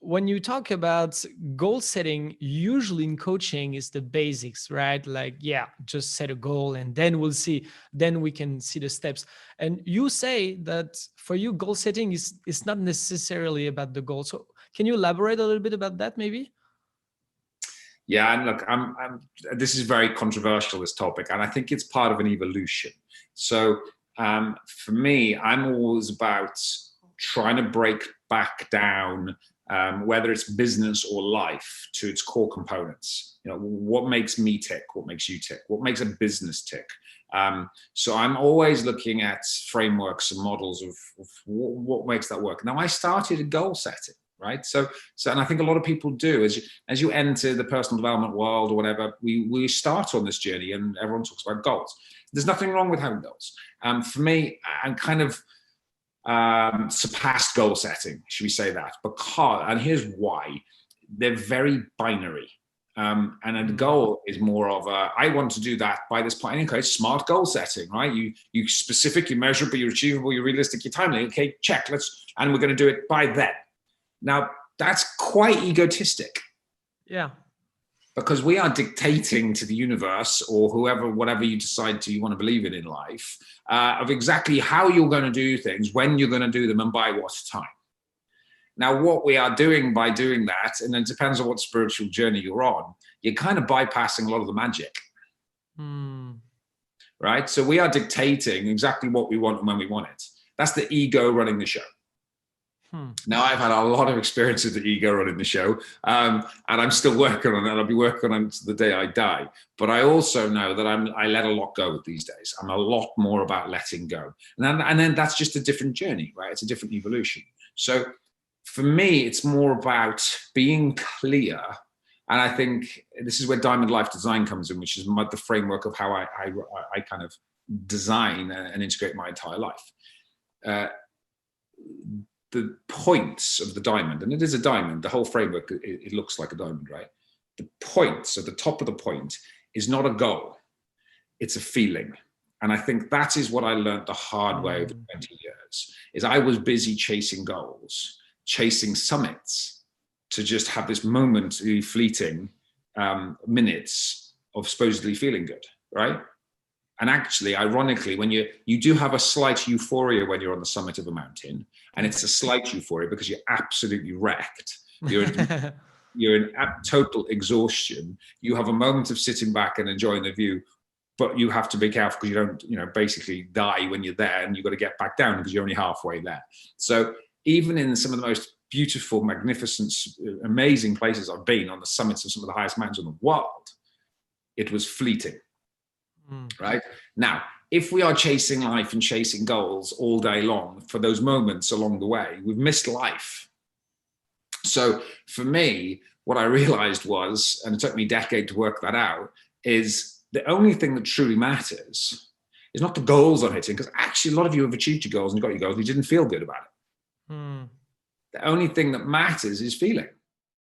when you talk about goal setting, usually in coaching is the basics, right? Like, yeah, just set a goal and then then we can see the steps. And you say that for you, goal setting is not necessarily about the goal. So can you elaborate a little bit about that maybe? Yeah, and look, this is very controversial, this topic, and I think it's part of an evolution. So for me, I'm always about trying to break back down, whether it's business or life, to its core components. You know, what makes me tick? What makes you tick? What makes a business tick? So I'm always looking at frameworks and models of what makes that work. Now, I started at goal setting, right? So, and I think a lot of people do. As you enter the personal development world or whatever, we start on this journey, and everyone talks about goals. There's nothing wrong with having goals. For me, I'm kind of surpassed goal setting, should we say that? Because, and here's why: they're very binary. And a goal is more of a, I want to do that by this point. Okay, smart goal setting, right? You specific, you measurable, you're achievable, you're realistic, you're timely. Okay, check. And we're going to do it by then. Now, that's quite egotistic. Yeah. Because we are dictating to the universe or whoever, whatever you decide you want to believe in life, of exactly how you're going to do things, when you're going to do them, and by what time. Now, what we are doing by doing that, and it depends on what spiritual journey you're on, you're kind of bypassing a lot of the magic. Right? So we are dictating exactly what we want and when we want it. That's the ego running the show. Now, I've had a lot of experience with the ego running the show, and I'm still working on it. I'll be working on it to the day I die. But I also know that I let a lot go these days. I'm a lot more about letting go. And then that's just a different journey, right? It's a different evolution. So for me, it's more about being clear. And I think this is where Diamond Life Design comes in, which is the framework of how I kind of design and integrate my entire life. The points of the diamond, and it is a diamond, the whole framework, it looks like a diamond, right? The points at the top of the point is not a goal, it's a feeling. And I think that is what I learned the hard way over 20 years, is I was busy chasing goals, chasing summits, to just have this momentary fleeting minutes of supposedly feeling good, right? And actually, ironically, when you do have a slight euphoria when you're on the summit of a mountain, and it's a slight euphoria because you're absolutely wrecked. You're in total exhaustion. You have a moment of sitting back and enjoying the view, but you have to be careful because you don't, basically die when you're there, and you've got to get back down because you're only halfway there. So even in some of the most beautiful, magnificent, amazing places I've been, on the summits of some of the highest mountains in the world, it was fleeting. Right? Now, if we are chasing life and chasing goals all day long for those moments along the way, we've missed life. So for me, what I realized was, and it took me a decade to work that out, is the only thing that truly matters is not the goals I'm hitting, because actually a lot of you have achieved your goals and you got your goals and you didn't feel good about it. The only thing that matters is feeling.